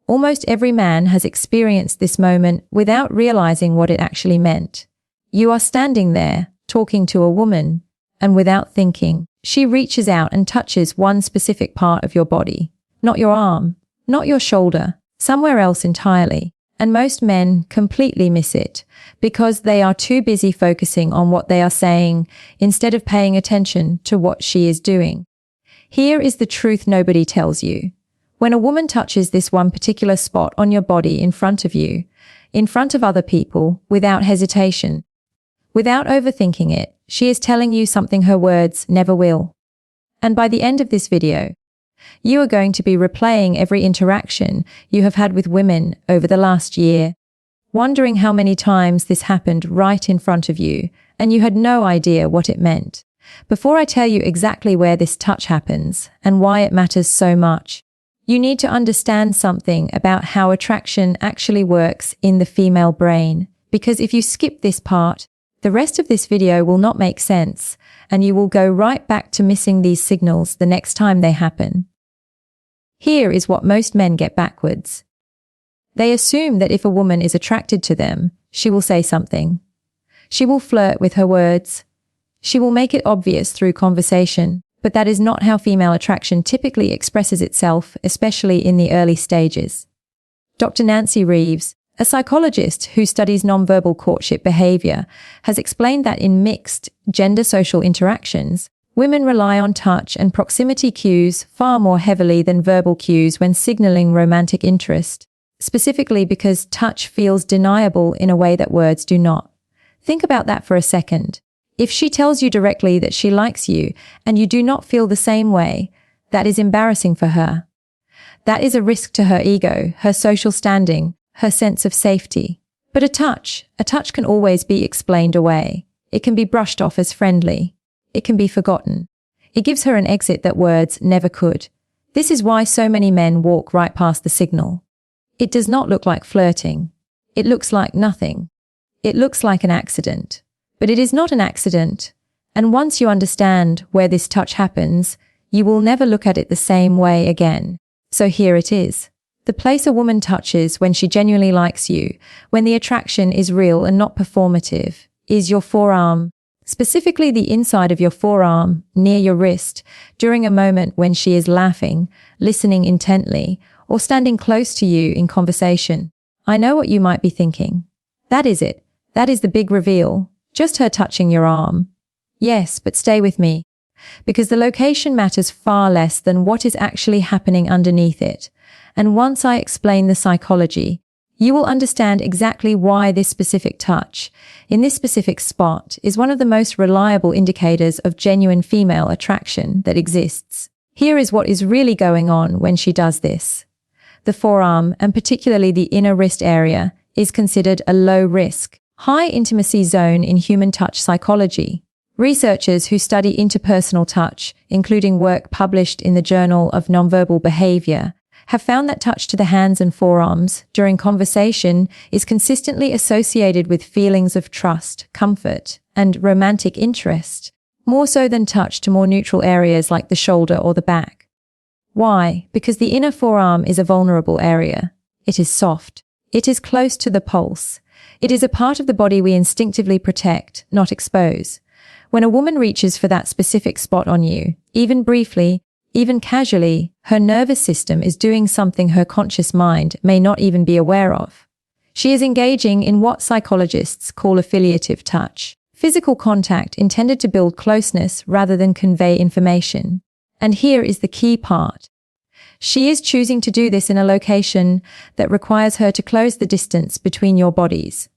Almost every man has experienced this moment without realizing what it actually meant. You are standing there, talking to a woman, and without thinking, she reaches out and touches one specific part of your body. Not your arm, not your shoulder, somewhere else entirely. And most men completely miss it because they are too busy focusing on what they are saying instead of paying attention to what she is doing. Here is the truth nobody tells you. When a woman touches this one particular spot on your body in front of you, in front of other people, without hesitation, without overthinking it, she is telling you something her words never will. And by the end of this video, you are going to be replaying every interaction you have had with women over the last year, wondering how many times this happened right in front of you and you had no idea what it meant. Before I tell you exactly where this touch happens and why it matters so much, you need to understand something about how attraction actually works in the female brain, because if you skip this part, the rest of this video will not make sense and you will go right back to missing these signals the next time they happen. Here is what most men get backwards. They assume that if a woman is attracted to them, she will say something. She will flirt with her words. She will make it obvious through conversation, but that is not how female attraction typically expresses itself, especially in the early stages. Dr. Nancy Reeves, a psychologist who studies nonverbal courtship behavior, has explained that in mixed, gender social interactions, women rely on touch and proximity cues far more heavily than verbal cues when signaling romantic interest, specifically because touch feels deniable in a way that words do not. Think about that for a second. If she tells you directly that she likes you and you do not feel the same way, that is embarrassing for her. That is a risk to her ego, her social standing, her sense of safety. But a touch can always be explained away. It can be brushed off as friendly. It can be forgotten. It gives her an exit that words never could. This is why so many men walk right past the signal. It does not look like flirting. It looks like nothing. It looks like an accident. But it is not an accident. And once you understand where this touch happens, you will never look at it the same way again. So here it is. The place a woman touches when she genuinely likes you, when the attraction is real and not performative, is your forearm. Specifically the inside of your forearm, near your wrist, during a moment when she is laughing, listening intently, or standing close to you in conversation. I know what you might be thinking. That is it. That is the big reveal. Just her touching your arm. Yes, but stay with me. Because the location matters far less than what is actually happening underneath it. And once I explain the psychology, you will understand exactly why this specific touch, in this specific spot, is one of the most reliable indicators of genuine female attraction that exists. Here is what is really going on when she does this. The forearm, and particularly the inner wrist area, is considered a low-risk, high-intimacy zone in human touch psychology. Researchers who study interpersonal touch, including work published in the Journal of Nonverbal Behavior, have found that touch to the hands and forearms during conversation is consistently associated with feelings of trust, comfort, and romantic interest, more so than touch to more neutral areas like the shoulder or the back. Why? Because the inner forearm is a vulnerable area. It is soft. It is close to the pulse. It is a part of the body we instinctively protect, not expose. When a woman reaches for that specific spot on you, even briefly, even casually, her nervous system is doing something her conscious mind may not even be aware of. She is engaging in what psychologists call affiliative touch, physical contact intended to build closeness rather than convey information. And here is the key part. She is choosing to do this in a location that requires her to close the distance between your bodies.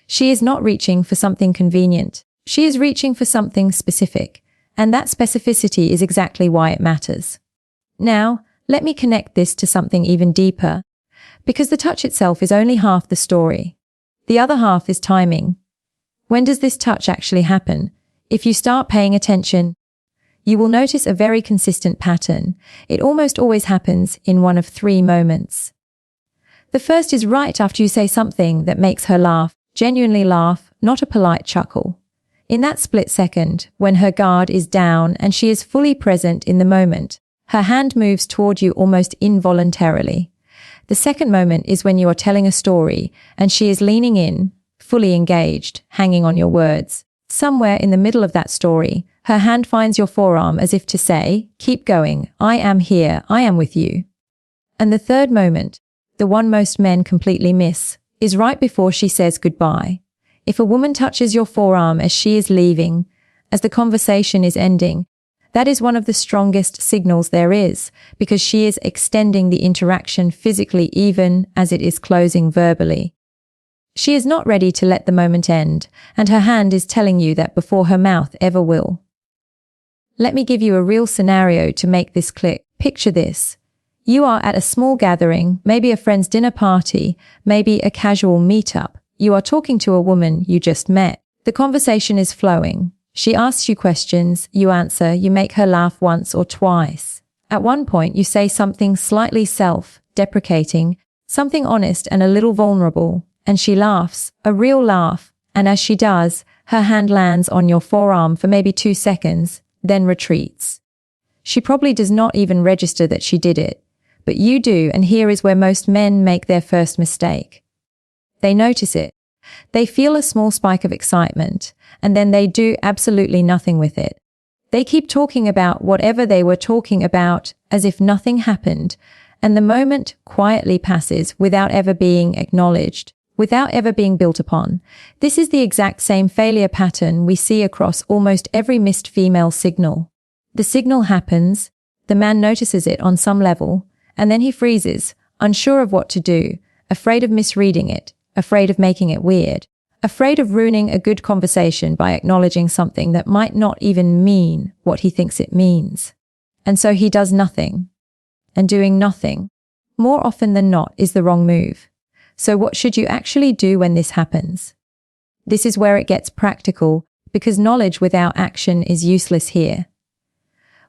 She is not reaching for something convenient. She is reaching for something specific. And that specificity is exactly why it matters. Now, let me connect this to something even deeper, because the touch itself is only half the story. The other half is timing. When does this touch actually happen? If you start paying attention, you will notice a very consistent pattern. It almost always happens in one of three moments. The first is right after you say something that makes her laugh, genuinely laugh, not a polite chuckle. In that split second, when her guard is down and she is fully present in the moment, her hand moves toward you almost involuntarily. The second moment is when you are telling a story and she is leaning in, fully engaged, hanging on your words. Somewhere in the middle of that story, her hand finds your forearm as if to say, "Keep going, I am here, I am with you." And the third moment, the one most men completely miss, is right before she says goodbye. If a woman touches your forearm as she is leaving, as the conversation is ending, that is one of the strongest signals there is, because she is extending the interaction physically even as it is closing verbally. She is not ready to let the moment end, and her hand is telling you that before her mouth ever will. Let me give you a real scenario to make this click. Picture this. You are at a small gathering, maybe a friend's dinner party, maybe a casual meetup. You are talking to a woman you just met. The conversation is flowing. She asks you questions, you answer, you make her laugh once or twice. At one point, you say something slightly self-deprecating, something honest and a little vulnerable, and she laughs, a real laugh, and as she does, her hand lands on your forearm for maybe 2 seconds, then retreats. She probably does not even register that she did it, but you do, and here is where most men make their first mistake. They notice it. They feel a small spike of excitement, and then they do absolutely nothing with it. They keep talking about whatever they were talking about as if nothing happened, and the moment quietly passes without ever being acknowledged, without ever being built upon. This is the exact same failure pattern we see across almost every missed female signal. The signal happens, the man notices it on some level, and then he freezes, unsure of what to do, afraid of misreading it, afraid of making it weird, afraid of ruining a good conversation by acknowledging something that might not even mean what he thinks it means. And so he does nothing. And doing nothing, more often than not, is the wrong move. So what should you actually do when this happens? This is where it gets practical, because knowledge without action is useless here.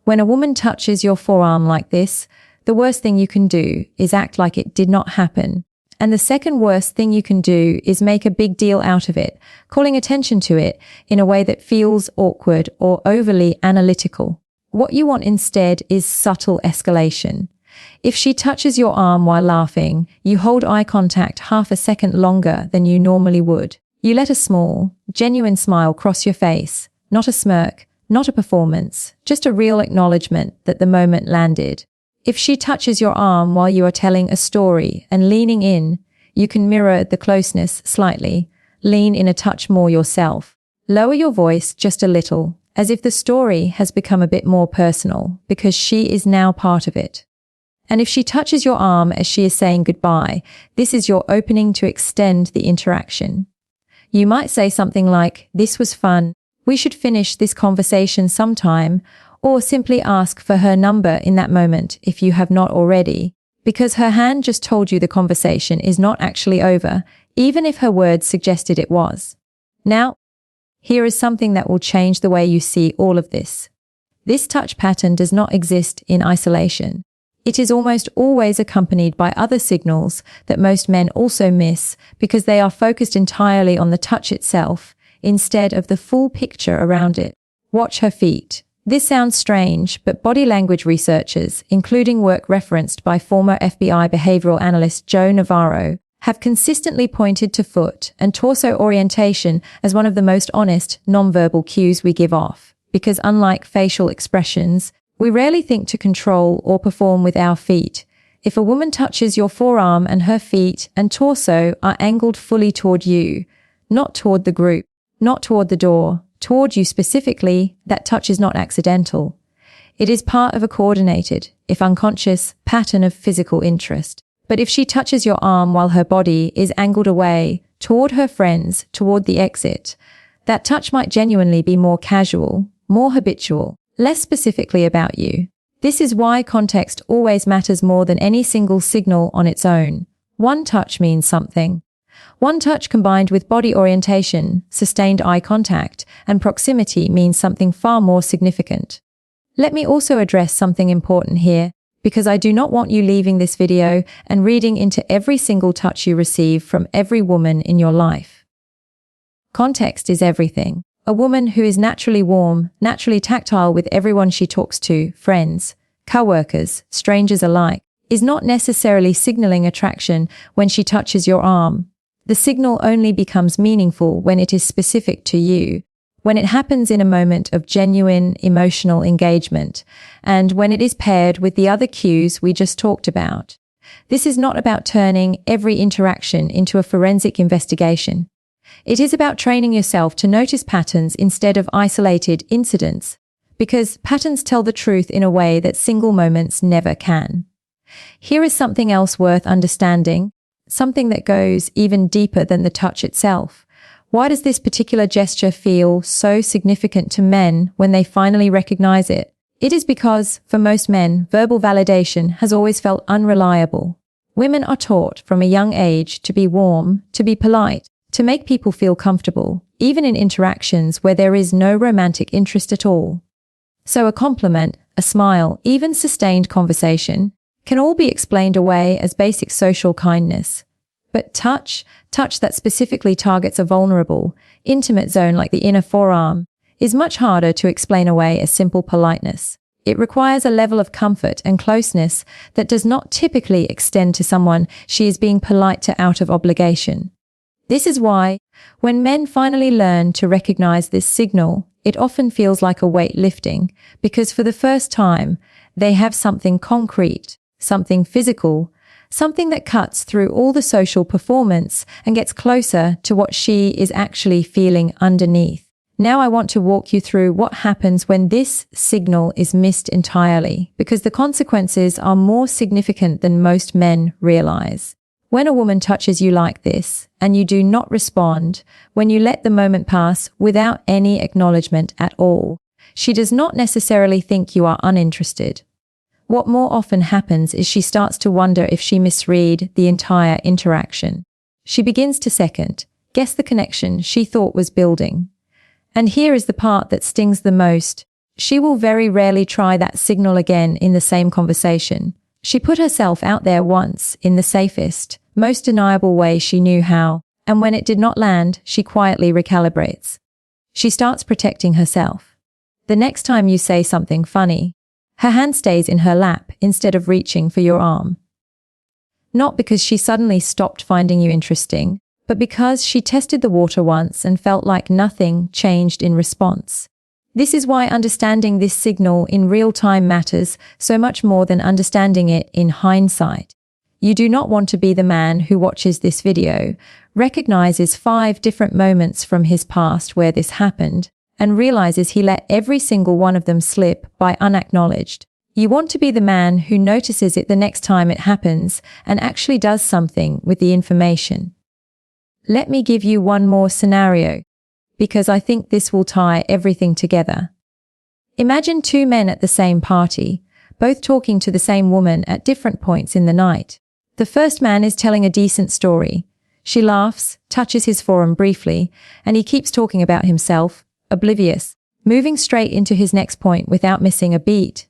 When a woman touches your forearm like this, the worst thing you can do is act like it did not happen. And the second worst thing you can do is make a big deal out of it, calling attention to it in a way that feels awkward or overly analytical. What you want instead is subtle escalation. If she touches your arm while laughing, you hold eye contact half a second longer than you normally would. You let a small, genuine smile cross your face, not a smirk, not a performance, just a real acknowledgement that the moment landed. If she touches your arm while you are telling a story and leaning in, you can mirror the closeness slightly, lean in a touch more yourself. Lower your voice just a little, as if the story has become a bit more personal, because she is now part of it. And if she touches your arm as she is saying goodbye, this is your opening to extend the interaction. You might say something like, "This was fun. We should finish this conversation sometime," or simply ask for her number in that moment if you have not already, because her hand just told you the conversation is not actually over, even if her words suggested it was. Now, here is something that will change the way you see all of this. This touch pattern does not exist in isolation. It is almost always accompanied by other signals that most men also miss because they are focused entirely on the touch itself instead of the full picture around it. Watch her feet. This sounds strange, but body language researchers, including work referenced by former FBI behavioral analyst Joe Navarro, have consistently pointed to foot and torso orientation as one of the most honest, nonverbal cues we give off, because unlike facial expressions, we rarely think to control or perform with our feet. If a woman touches your forearm and her feet and torso are angled fully toward you, not toward the group, not toward the door, toward you specifically, that touch is not accidental. It is part of a coordinated, if unconscious, pattern of physical interest. But if she touches your arm while her body is angled away, toward her friends, toward the exit, that touch might genuinely be more casual, more habitual, less specifically about you. This is why context always matters more than any single signal on its own. One touch means something. One touch combined with body orientation, sustained eye contact, and proximity means something far more significant. Let me also address something important here, because I do not want you leaving this video and reading into every single touch you receive from every woman in your life. Context is everything. A woman who is naturally warm, naturally tactile with everyone she talks to, friends, co-workers, strangers alike, is not necessarily signaling attraction when she touches your arm. The signal only becomes meaningful when it is specific to you, when it happens in a moment of genuine emotional engagement, and when it is paired with the other cues we just talked about. This is not about turning every interaction into a forensic investigation. It is about training yourself to notice patterns instead of isolated incidents, because patterns tell the truth in a way that single moments never can. Here is something else worth understanding, something that goes even deeper than the touch itself. Why does this particular gesture feel so significant to men when they finally recognize it? It is because, for most men, verbal validation has always felt unreliable. Women are taught from a young age to be warm, to be polite, to make people feel comfortable, even in interactions where there is no romantic interest at all. So a compliment, a smile, even sustained conversation, can all be explained away as basic social kindness. But touch that specifically targets a vulnerable, intimate zone like the inner forearm, is much harder to explain away as simple politeness. It requires a level of comfort and closeness that does not typically extend to someone she is being polite to out of obligation. This is why, when men finally learn to recognize this signal, it often feels like a weight lifting, because for the first time, they have something concrete, something physical, something that cuts through all the social performance and gets closer to what she is actually feeling underneath. Now I want to walk you through what happens when this signal is missed entirely, because the consequences are more significant than most men realize. When a woman touches you like this, and you do not respond, when you let the moment pass without any acknowledgement at all, she does not necessarily think you are uninterested. What more often happens is she starts to wonder if she misread the entire interaction. She begins to second guess the connection she thought was building. And here is the part that stings the most. She will very rarely try that signal again in the same conversation. She put herself out there once in the safest, most deniable way she knew how, and when it did not land, she quietly recalibrates. She starts protecting herself. The next time you say something funny, her hand stays in her lap instead of reaching for your arm. Not because she suddenly stopped finding you interesting, but because she tested the water once and felt like nothing changed in response. This is why understanding this signal in real time matters so much more than understanding it in hindsight. You do not want to be the man who watches this video, recognizes 5 different moments from his past where this happened, and realizes he let every single one of them slip by unacknowledged. You want to be the man who notices it the next time it happens and actually does something with the information. Let me give you one more scenario, because I think this will tie everything together. Imagine 2 men at the same party, both talking to the same woman at different points in the night. The first man is telling a decent story. She laughs, touches his forearm briefly, and he keeps talking about himself, oblivious, moving straight into his next point without missing a beat.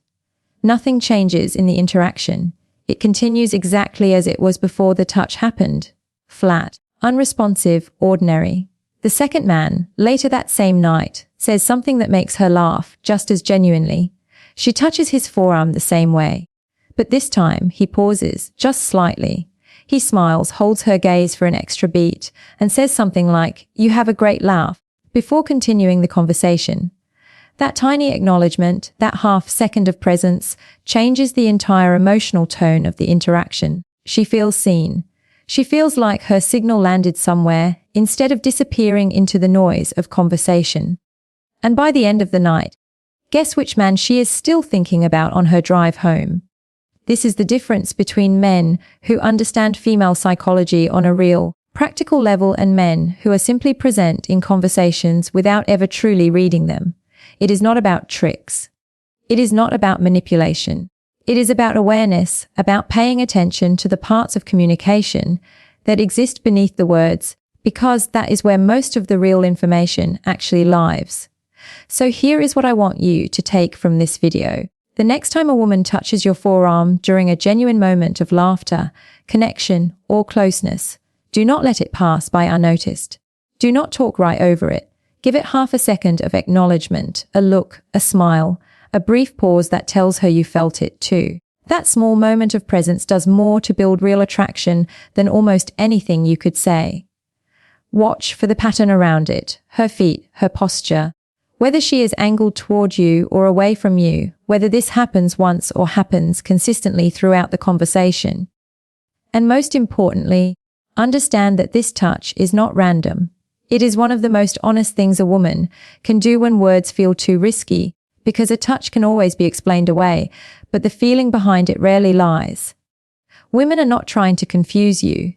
Nothing changes in the interaction. It continues exactly as it was before the touch happened. Flat, unresponsive, ordinary. The second man, later that same night, says something that makes her laugh just as genuinely. She touches his forearm the same way. But this time, he pauses, just slightly. He smiles, holds her gaze for an extra beat, and says something like, "You have a great laugh," before continuing the conversation. That tiny acknowledgement, that half second of presence, changes the entire emotional tone of the interaction. She feels seen. She feels like her signal landed somewhere, instead of disappearing into the noise of conversation. And by the end of the night, guess which man she is still thinking about on her drive home? This is the difference between men who understand female psychology on a real, practical level and men who are simply present in conversations without ever truly reading them. It is not about tricks. It is not about manipulation. It is about awareness, about paying attention to the parts of communication that exist beneath the words, because that is where most of the real information actually lives. So here is what I want you to take from this video. The next time a woman touches your forearm during a genuine moment of laughter, connection, or closeness, do not let it pass by unnoticed. Do not talk right over it. Give it half a second of acknowledgement, a look, a smile, a brief pause that tells her you felt it too. That small moment of presence does more to build real attraction than almost anything you could say. Watch for the pattern around it, her feet, her posture, whether she is angled toward you or away from you, whether this happens once or happens consistently throughout the conversation. And most importantly, understand that this touch is not random. It is one of the most honest things a woman can do when words feel too risky, because a touch can always be explained away, but the feeling behind it rarely lies. Women are not trying to confuse you.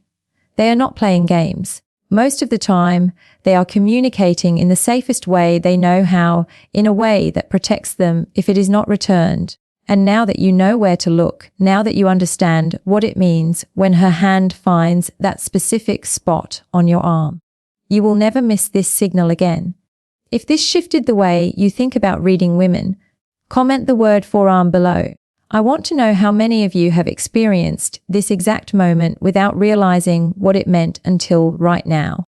They are not playing games. Most of the time, they are communicating in the safest way they know how, in a way that protects them if it is not returned. And now that you know where to look, now that you understand what it means when her hand finds that specific spot on your arm, you will never miss this signal again. If this shifted the way you think about reading women, comment the word forearm below. I want to know how many of you have experienced this exact moment without realizing what it meant until right now.